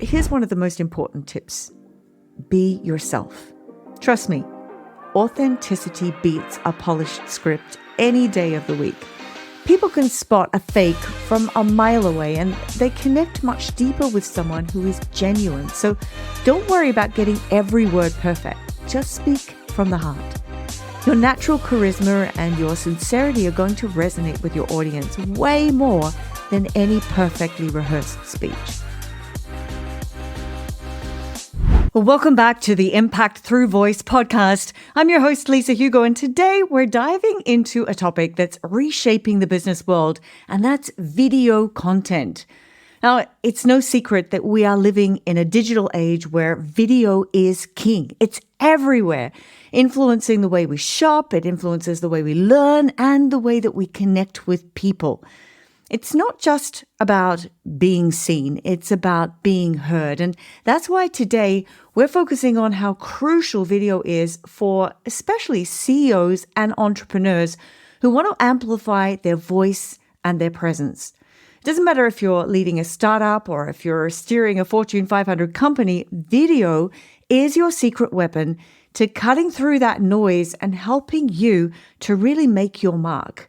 here's one of the most important tips. Be yourself. Trust me, authenticity beats a polished script any day of the week. People can spot a fake from a mile away, and they connect much deeper with someone who is genuine. So don't worry about getting every word perfect. Just speak from the heart. Your natural charisma and your sincerity are going to resonate with your audience way more than any perfectly rehearsed speech. Well, welcome back to the Impact Through Voice podcast. I'm your host, Lisa Hugo, and today we're diving into a topic that's reshaping the business world, and that's video content. Now, it's no secret that we are living in a digital age where video is king. It's everywhere, influencing the way we shop, it influences the way we learn, and the way that we connect with people. It's not just about being seen, it's about being heard. And that's why today we're focusing on how crucial video is for especially CEOs and entrepreneurs who want to amplify their voice and their presence. It doesn't matter if you're leading a startup or if you're steering a Fortune 500 company, video is your secret weapon to cutting through that noise and helping you to really make your mark.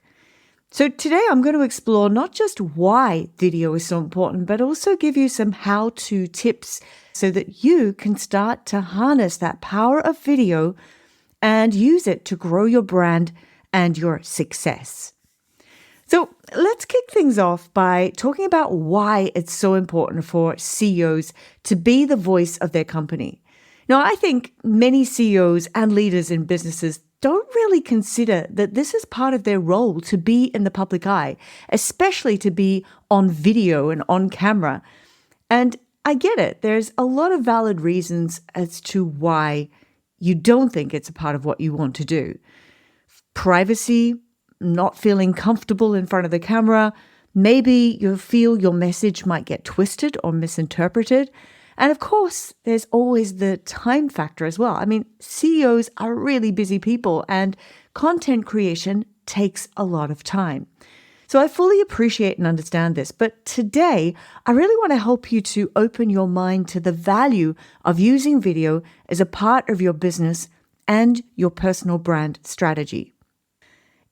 So today I'm going to explore not just why video is so important, but also give you some how-to tips so that you can start to harness that power of video and use it to grow your brand and your success. So let's kick things off by talking about why it's so important for CEOs to be the voice of their company. Now, I think many CEOs and leaders in businesses don't really consider that this is part of their role to be in the public eye, especially to be on video and on camera. And I get it. There's a lot of valid reasons as to why you don't think it's a part of what you want to do. Privacy, not feeling comfortable in front of the camera, maybe you feel your message might get twisted or misinterpreted. And of course, there's always the time factor as well. I mean, CEOs are really busy people and content creation takes a lot of time. So I fully appreciate and understand this. But today, I really want to help you to open your mind to the value of using video as a part of your business and your personal brand strategy.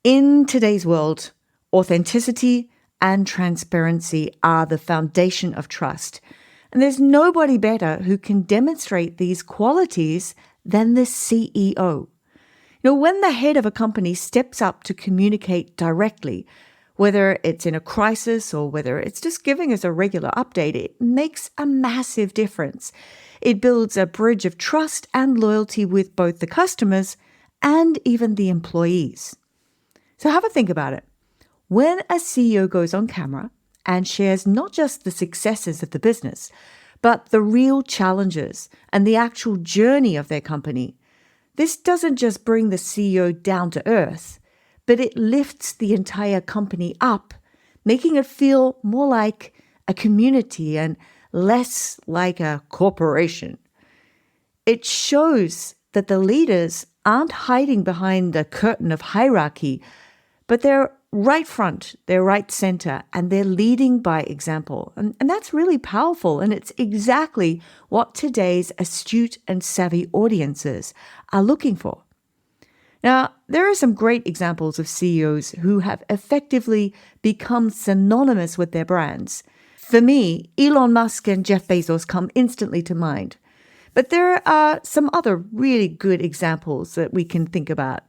In today's world, authenticity and transparency are the foundation of trust. And there's nobody better who can demonstrate these qualities than the CEO. When the head of a company steps up to communicate directly, whether it's in a crisis or whether it's just giving us a regular update, it makes a massive difference. It builds a bridge of trust and loyalty with both the customers and even the employees. So have a think about it. When a CEO goes on camera and shares not just the successes of the business, but the real challenges and the actual journey of their company, this doesn't just bring the CEO down to earth, but it lifts the entire company up, making it feel more like a community and less like a corporation. It shows that the leaders aren't hiding behind the curtain of hierarchy, but they're right front, they're right center, and they're leading by example. And that's really powerful. And it's exactly what today's astute and savvy audiences are looking for. Now, there are some great examples of CEOs who have effectively become synonymous with their brands. For me, Elon Musk and Jeff Bezos come instantly to mind. But there are some other really good examples that we can think about.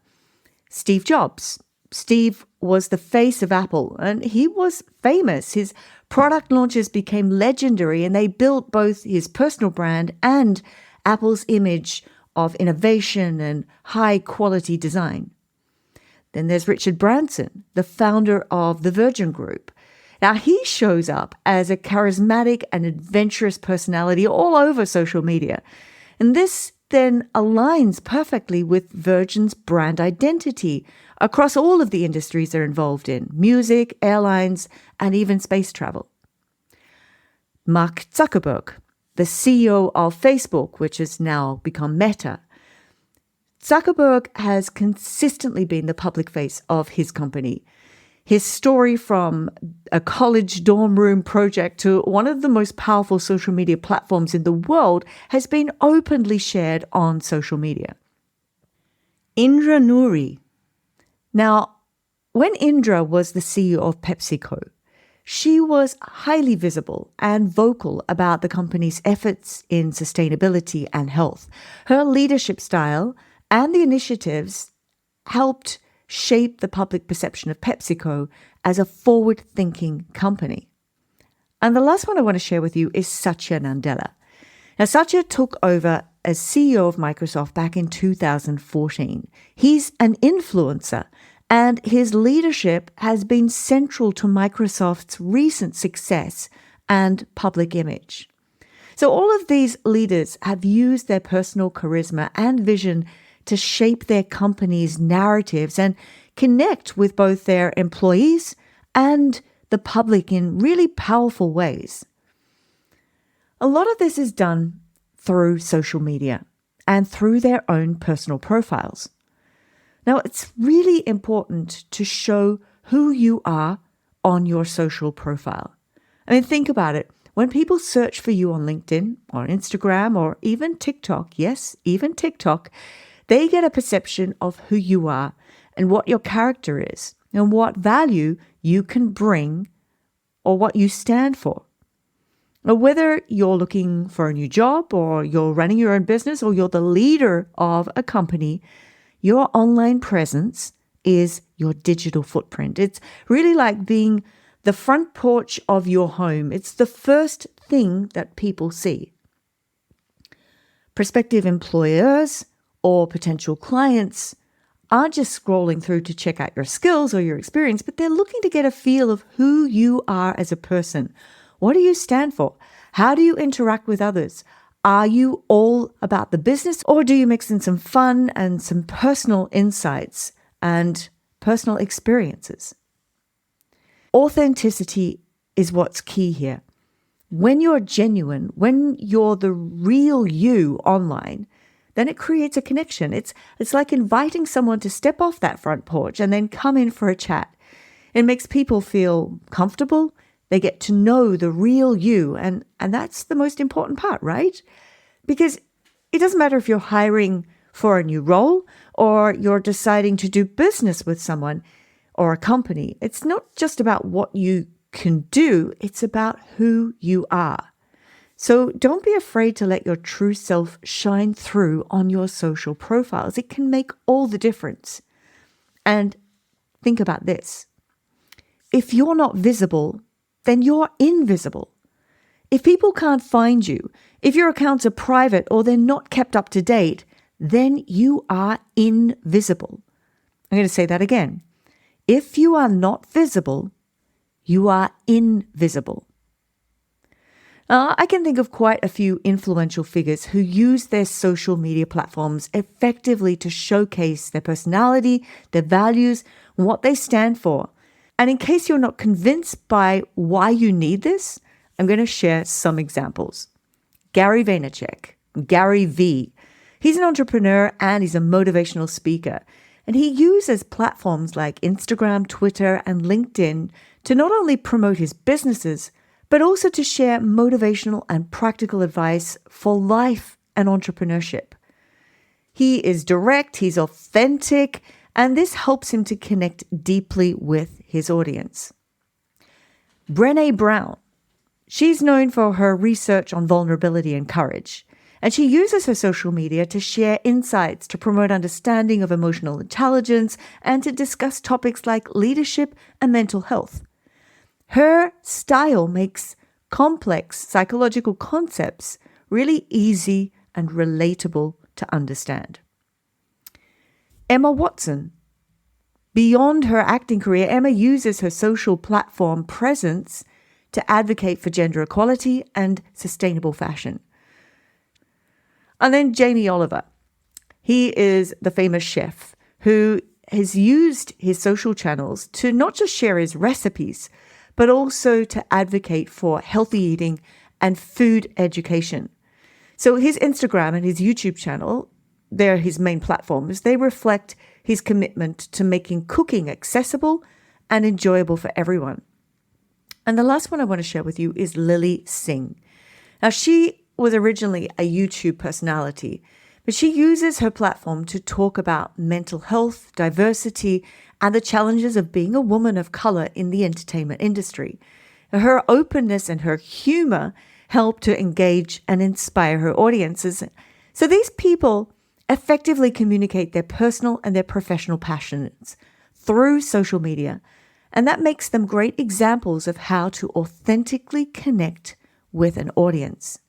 Steve Jobs. Steve was the face of Apple, and he was famous. His product launches became legendary, and they built both his personal brand and Apple's image of innovation and high-quality design. Then there's Richard Branson, the founder of the Virgin Group. Now, he shows up as a charismatic and adventurous personality all over social media, and this then aligns perfectly with Virgin's brand identity across all of the industries they're involved in: music, airlines, and even space travel. Mark Zuckerberg, the CEO of Facebook, which has now become Meta. Zuckerberg has consistently been the public face of his company. His story from a college dorm room project to one of the most powerful social media platforms in the world has been openly shared on social media. Indra Nooyi. Now, when Indra was the CEO of PepsiCo, she was highly visible and vocal about the company's efforts in sustainability and health. Her leadership style and the initiatives helped shape the public perception of PepsiCo as a forward-thinking company. And the last one I want to share with you is Satya Nadella. Now, Satya took over as CEO of Microsoft back in 2014. He's an influencer, and his leadership has been central to Microsoft's recent success and public image. So all of these leaders have used their personal charisma and vision to shape their company's narratives and connect with both their employees and the public in really powerful ways. A lot of this is done through social media and through their own personal profiles. Now, it's really important to show who you are on your social profile. I mean, think about it. When people search for you on LinkedIn or Instagram or even TikTok, yes, even TikTok, they get a perception of who you are and what your character is and what value you can bring or what you stand for. Now, whether you're looking for a new job or you're running your own business or you're the leader of a company, your online presence is your digital footprint. It's really like being the front porch of your home. It's the first thing that people see. Prospective employers or potential clients aren't just scrolling through to check out your skills or your experience, but they're looking to get a feel of who you are as a person. What do you stand for? How do you interact with others? Are you all about the business, or do you mix in some fun and some personal insights and personal experiences? Authenticity is what's key here. When you're genuine, when you're the real you online, then it creates a connection. It's like inviting someone to step off that front porch and then come in for a chat. It makes people feel comfortable. They get to know the real you. And that's the most important part, right? Because it doesn't matter if you're hiring for a new role or you're deciding to do business with someone or a company. It's not just about what you can do. It's about who you are. So don't be afraid to let your true self shine through on your social profiles. It can make all the difference. And think about this. If you're not visible, then you're invisible. If people can't find you, if your accounts are private or they're not kept up to date, then you are invisible. I'm going to say that again. If you are not visible, you are invisible. I can think of quite a few influential figures who use their social media platforms effectively to showcase their personality, their values, and what they stand for. And in case you're not convinced by why you need this, I'm going to share some examples. Gary Vaynerchuk, Gary V. He's an entrepreneur and he's a motivational speaker. And he uses platforms like Instagram, Twitter, and LinkedIn to not only promote his businesses, but also to share motivational and practical advice for life and entrepreneurship. He is direct, he's authentic, and this helps him to connect deeply with his audience. Brené Brown. She's known for her research on vulnerability and courage, and she uses her social media to share insights, to promote understanding of emotional intelligence, and to discuss topics like leadership and mental health. Her style makes complex psychological concepts really easy and relatable to understand. Emma Watson. Beyond her acting career, Emma uses her social platform presence to advocate for gender equality and sustainable fashion. And then Jamie Oliver. He is the famous chef who has used his social channels to not just share his recipes, but also to advocate for healthy eating and food education. So his Instagram and his YouTube channel, they're his main platforms, they reflect his commitment to making cooking accessible and enjoyable for everyone. And the last one I want to share with you is Lily Singh. Now, she was originally a YouTube personality, but she uses her platform to talk about mental health, diversity, and the challenges of being a woman of color in the entertainment industry. Her openness and her humor help to engage and inspire her audiences. So these people effectively communicate their personal and their professional passions through social media. And that makes them great examples of how to authentically connect with an audience.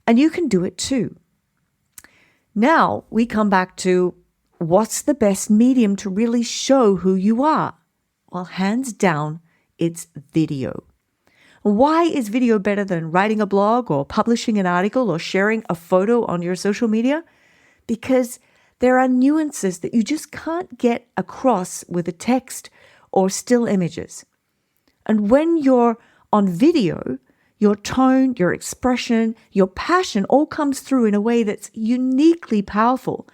And you can do it too. Now we come back to what's the best medium to really show who you are? Well, hands down, it's video. Why is video better than writing a blog or publishing an article or sharing a photo on your social media? Because there are nuances that you just can't get across with a text or still images. And when you're on video, your tone, your expression, your passion all comes through in a way that's uniquely powerful.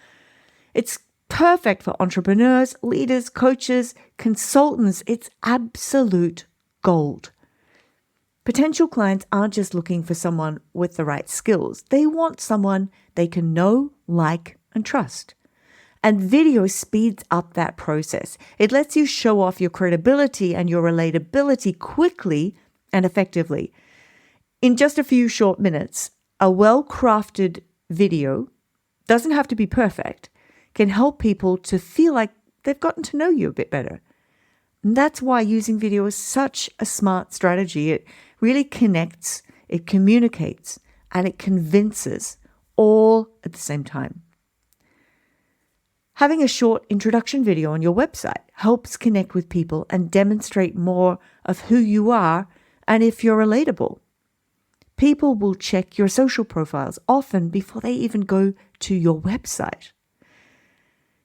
It's perfect for entrepreneurs, leaders, coaches, consultants. It's absolute gold. Potential clients aren't just looking for someone with the right skills. They want someone they can know, like, and trust. And video speeds up that process. It lets you show off your credibility and your relatability quickly and effectively. In just a few short minutes, a well-crafted video, doesn't have to be perfect, can help people to feel like they've gotten to know you a bit better. And that's why using video is such a smart strategy. It really connects, it communicates, and it convinces all at the same time. Having a short introduction video on your website helps connect with people and demonstrate more of who you are and if you're relatable. People will check your social profiles often before they even go to your website.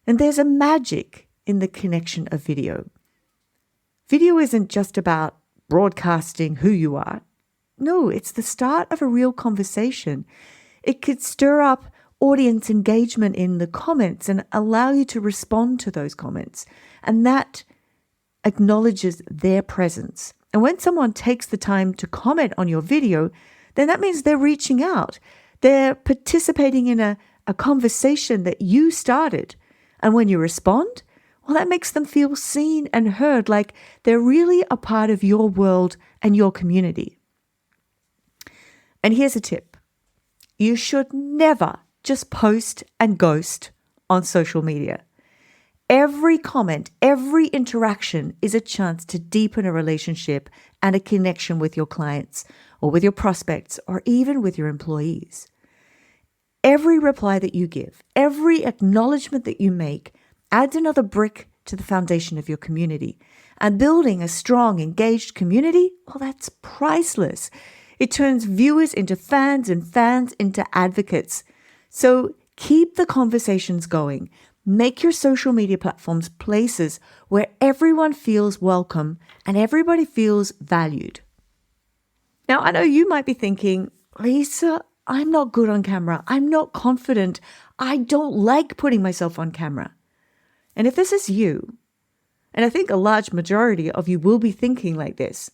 And there's a magic in the connection of video. Video isn't just about broadcasting who you are. No, it's the start of a real conversation. It could stir up audience engagement in the comments and allow you to respond to those comments. And that acknowledges their presence. And when someone takes the time to comment on your video, then that means they're reaching out. They're participating in a conversation that you started. And when you respond, well, that makes them feel seen and heard, like they're really a part of your world and your community. And here's a tip. You should never just post and ghost on social media. Every comment, every interaction is a chance to deepen a relationship and a connection with your clients or with your prospects or even with your employees. Every reply that you give, every acknowledgement that you make adds another brick to the foundation of your community. And building a strong, engaged community, well, that's priceless. It turns viewers into fans and fans into advocates. So keep the conversations going. Make your social media platforms places where everyone feels welcome and everybody feels valued. Now, I know you might be thinking, Lisa, I'm not good on camera. I'm not confident. I don't like putting myself on camera. And if this is you, and I think a large majority of you will be thinking like this,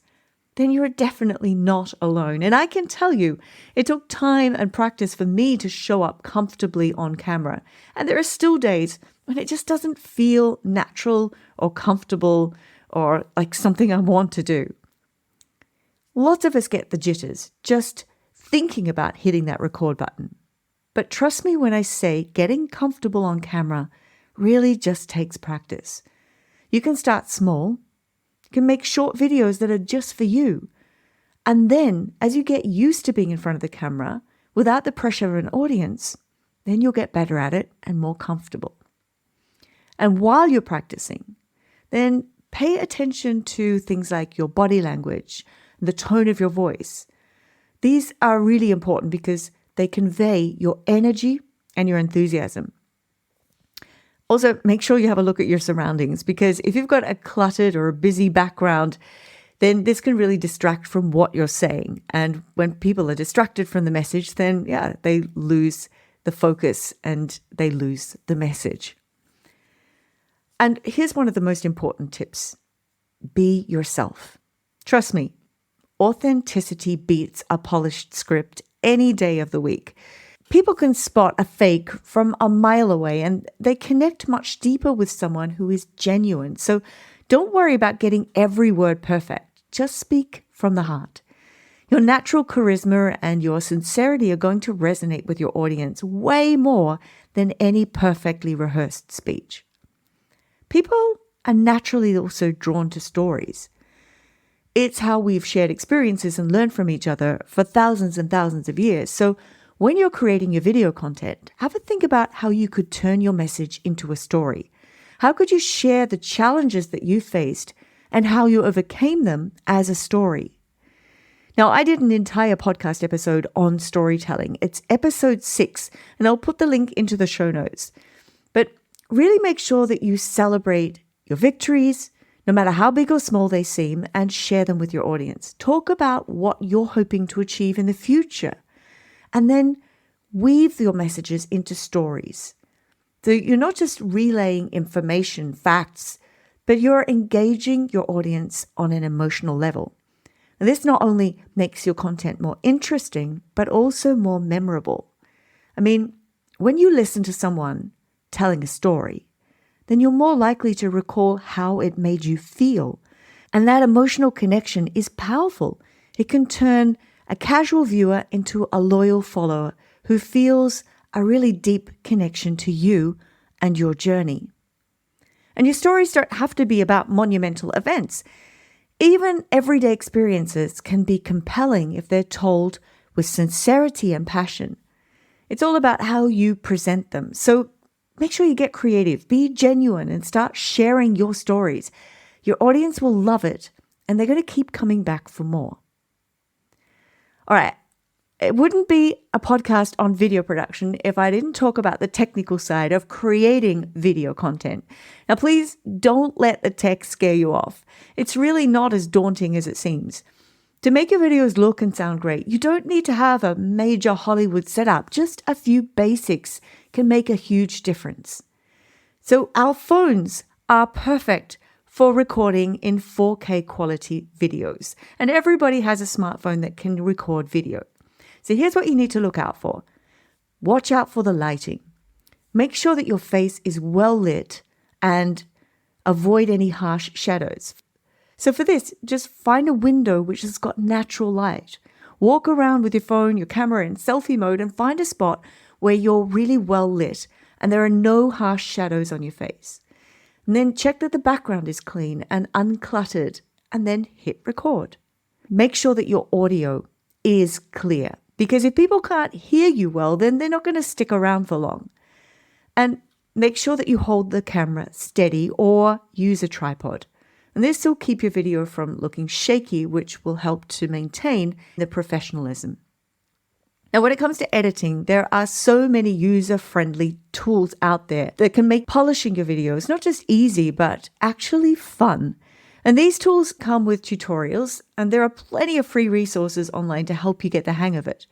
then you're definitely not alone. And I can tell you, it took time and practice for me to show up comfortably on camera. And there are still days when it just doesn't feel natural or comfortable or like something I want to do. Lots of us get the jitters just thinking about hitting that record button. But trust me when I say getting comfortable on camera really just takes practice. You can start small. You can make short videos that are just for you. And then as you get used to being in front of the camera without the pressure of an audience, then you'll get better at it and more comfortable. And while you're practicing, then pay attention to things like your body language, the tone of your voice. These are really important because they convey your energy and your enthusiasm. Also, make sure you have a look at your surroundings because if you've got a cluttered or a busy background, then this can really distract from what you're saying. And when people are distracted from the message, then they lose the focus and they lose the message. And here's one of the most important tips. be yourself. Trust me, authenticity beats a polished script any day of the week. People can spot a fake from a mile away, and they connect much deeper with someone who is genuine. So don't worry about getting every word perfect. Just speak from the heart. Your natural charisma and your sincerity are going to resonate with your audience way more than any perfectly rehearsed speech. People are naturally also drawn to stories. It's how we've shared experiences and learned from each other for thousands and thousands of years. So when you're creating your video content, have a think about how you could turn your message into a story. How could you share the challenges that you faced and how you overcame them as a story? Now, I did an entire podcast episode on storytelling. It's episode 6, and I'll put the link into the show notes. But really make sure that you celebrate your victories, no matter how big or small they seem, and share them with your audience. Talk about what you're hoping to achieve in the future, and then weave your messages into stories. So you're not just relaying information, facts, but you're engaging your audience on an emotional level. And this not only makes your content more interesting, but also more memorable. I mean, when you listen to someone telling a story, then you're more likely to recall how it made you feel. And that emotional connection is powerful. It can turn a casual viewer into a loyal follower who feels a really deep connection to you and your journey. And your stories don't have to be about monumental events. Even everyday experiences can be compelling if they're told with sincerity and passion. It's all about how you present them. So make sure you get creative, be genuine, and start sharing your stories. Your audience will love it, and they're going to keep coming back for more. All right. It wouldn't be a podcast on video production if I didn't talk about the technical side of creating video content. Now, please don't let the tech scare you off. It's really not as daunting as it seems. To make your videos look and sound great, you don't need to have a major Hollywood setup. Just a few basics can make a huge difference. So our phones are perfect for recording in 4K quality videos. And everybody has a smartphone that can record video. So here's what you need to look out for. Watch out for the lighting. Make sure that your face is well lit and avoid any harsh shadows. So for this, just find a window which has got natural light. Walk around with your phone, your camera in selfie mode, and find a spot where you're really well lit and there are no harsh shadows on your face. And then check that the background is clean and uncluttered, and then hit record. Make sure that your audio is clear, because if people can't hear you well, then they're not going to stick around for long. And make sure that you hold the camera steady or use a tripod. And this will keep your video from looking shaky, which will help to maintain the professionalism. Now, when it comes to editing, there are so many user-friendly tools out there that can make polishing your videos not just easy, but actually fun. And these tools come with tutorials, and there are plenty of free resources online to help you get the hang of it.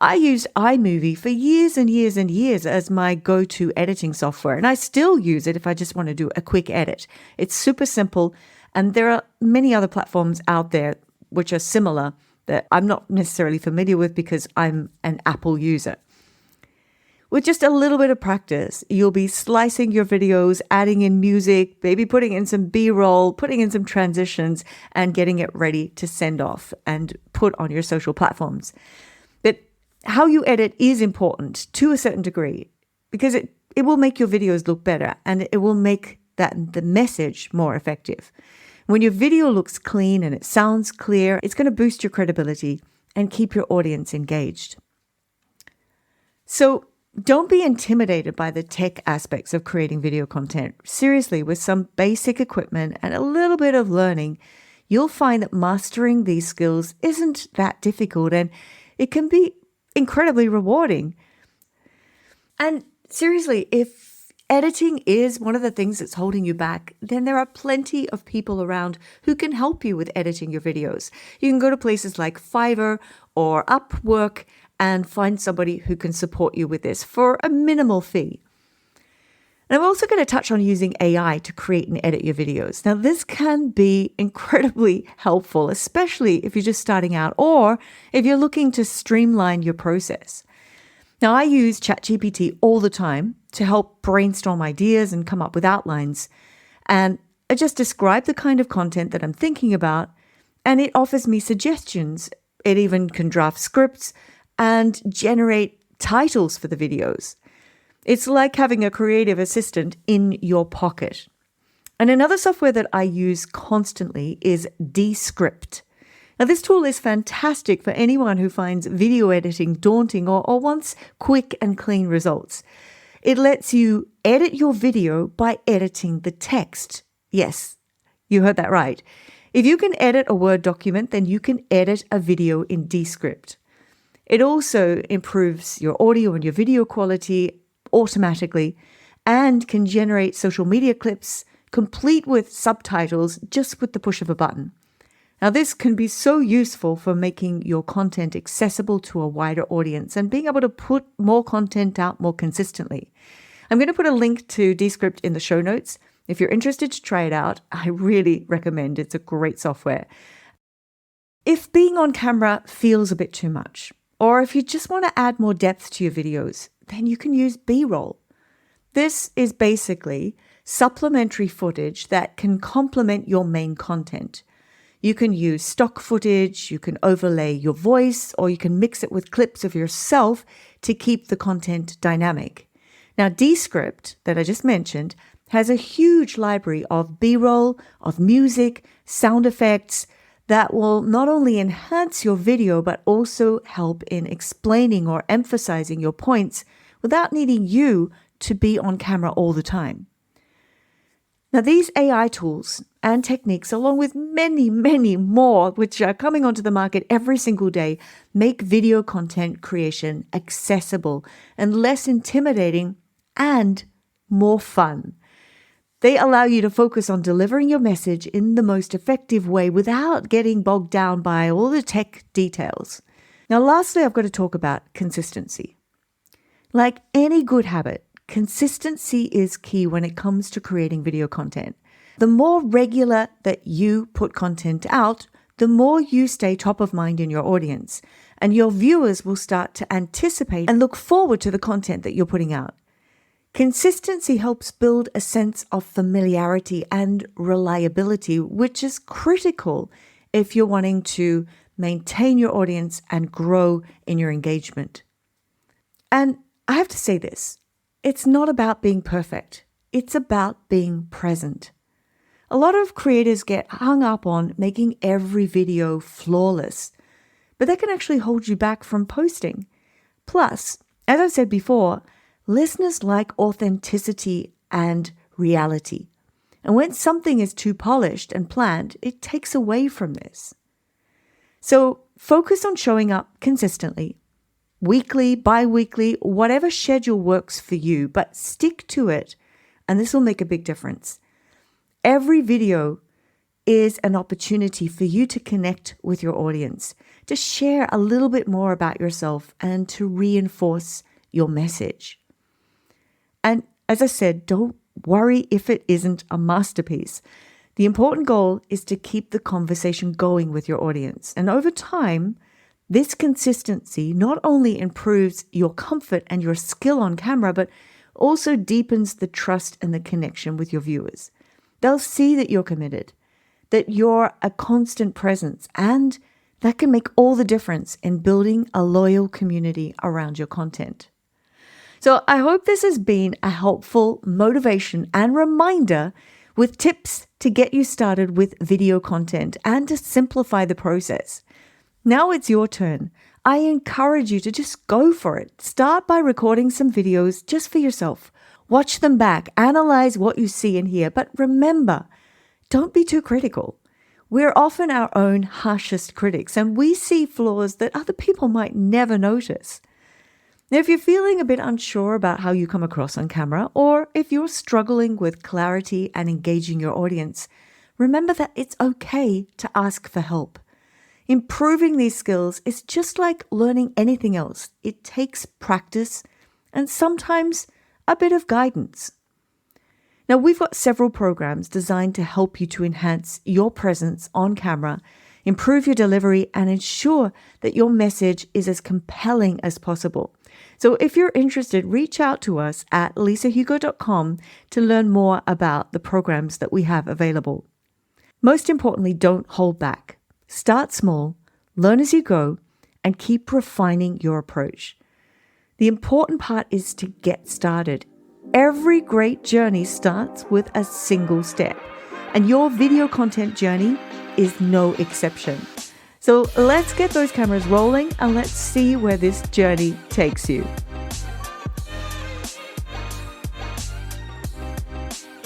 I used iMovie for years and years and years as my go-to editing software, and I still use it if I just want to do a quick edit. It's super simple, and there are many other platforms out there which are similar that I'm not necessarily familiar with because I'm an Apple user. With just a little bit of practice, you'll be slicing your videos, adding in music, maybe putting in some B-roll, putting in some transitions, and getting it ready to send off and put on your social platforms. But how you edit is important to a certain degree because it will make your videos look better and it will make the message more effective. When your video looks clean and it sounds clear, it's going to boost your credibility and keep your audience engaged. So don't be intimidated by the tech aspects of creating video content. Seriously, with some basic equipment and a little bit of learning, you'll find that mastering these skills isn't that difficult and it can be incredibly rewarding. And seriously, if editing is one of the things that's holding you back, then there are plenty of people around who can help you with editing your videos. You can go to places like Fiverr or Upwork and find somebody who can support you with this for a minimal fee. And I'm also going to touch on using AI to create and edit your videos. Now, this can be incredibly helpful, especially if you're just starting out or if you're looking to streamline your process. Now, I use ChatGPT all the time to help brainstorm ideas and come up with outlines. And I just describe the kind of content that I'm thinking about, and it offers me suggestions. It even can draft scripts and generate titles for the videos. It's like having a creative assistant in your pocket. And another software that I use constantly is Descript. Now, this tool is fantastic for anyone who finds video editing daunting or wants quick and clean results. It lets you edit your video by editing the text. Yes, you heard that right. If you can edit a Word document, then you can edit a video in Descript. It also improves your audio and your video quality automatically and can generate social media clips complete with subtitles just with the push of a button. Now, this can be so useful for making your content accessible to a wider audience and being able to put more content out more consistently. I'm going to put a link to Descript in the show notes. If you're interested to try it out, I really recommend it. It's a great software. If being on camera feels a bit too much, or if you just want to add more depth to your videos, then you can use B-roll. This is basically supplementary footage that can complement your main content. You can use stock footage, you can overlay your voice, or you can mix it with clips of yourself to keep the content dynamic. Now, Descript, that I just mentioned, has a huge library of B-roll, of music, sound effects that will not only enhance your video, but also help in explaining or emphasizing your points without needing you to be on camera all the time. Now, these AI tools and techniques, along with many, many more, which are coming onto the market every single day, make video content creation accessible and less intimidating and more fun. They allow you to focus on delivering your message in the most effective way without getting bogged down by all the tech details. Now, lastly, I've got to talk about consistency. Like any good habit, consistency is key when it comes to creating video content. The more regular that you put content out, the more you stay top of mind in your audience, and your viewers will start to anticipate and look forward to the content that you're putting out. Consistency helps build a sense of familiarity and reliability, which is critical if you're wanting to maintain your audience and grow in your engagement. And I have to say this, it's not about being perfect. It's about being present. A lot of creators get hung up on making every video flawless, but that can actually hold you back from posting. Plus, as I said before, listeners like authenticity and reality. And when something is too polished and planned, it takes away from this. So focus on showing up consistently, weekly, bi-weekly, whatever schedule works for you, but stick to it, and this will make a big difference. Every video is an opportunity for you to connect with your audience, to share a little bit more about yourself and to reinforce your message. And as I said, don't worry if it isn't a masterpiece. The important goal is to keep the conversation going with your audience. And over time, this consistency not only improves your comfort and your skill on camera, but also deepens the trust and the connection with your viewers. They'll see that you're committed, that you're a constant presence, and that can make all the difference in building a loyal community around your content. So I hope this has been a helpful motivation and reminder with tips to get you started with video content and to simplify the process. Now it's your turn. I encourage you to just go for it. Start by recording some videos just for yourself. Watch them back, analyze what you see and hear, but remember, don't be too critical. We're often our own harshest critics, and we see flaws that other people might never notice. Now, if you're feeling a bit unsure about how you come across on camera, or if you're struggling with clarity and engaging your audience, remember that it's okay to ask for help. Improving these skills is just like learning anything else. It takes practice and sometimes a bit of guidance. Now, we've got several programs designed to help you to enhance your presence on camera, improve your delivery, and ensure that your message is as compelling as possible. So if you're interested, reach out to us at lisahugo.com to learn more about the programs that we have available. Most importantly, don't hold back. Start small, learn as you go, and keep refining your approach. The important part is to get started. Every great journey starts with a single step, and your video content journey is no exception. So let's get those cameras rolling and let's see where this journey takes you.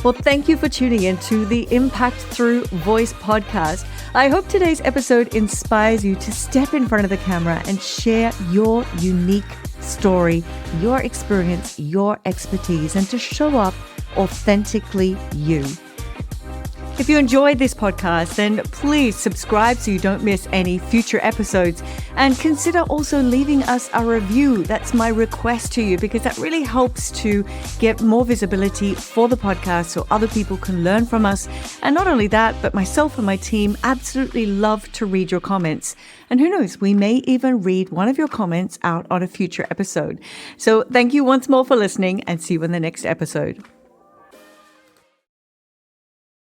Well, thank you for tuning in to the Impact Through Voice podcast. I hope today's episode inspires you to step in front of the camera and share your unique story, your experience, your expertise, and to show up authentically you. If you enjoyed this podcast, then please subscribe so you don't miss any future episodes, and consider also leaving us a review. That's my request to you, because that really helps to get more visibility for the podcast so other people can learn from us. And not only that, but myself and my team absolutely love to read your comments. And who knows, we may even read one of your comments out on a future episode. So thank you once more for listening, and see you in the next episode.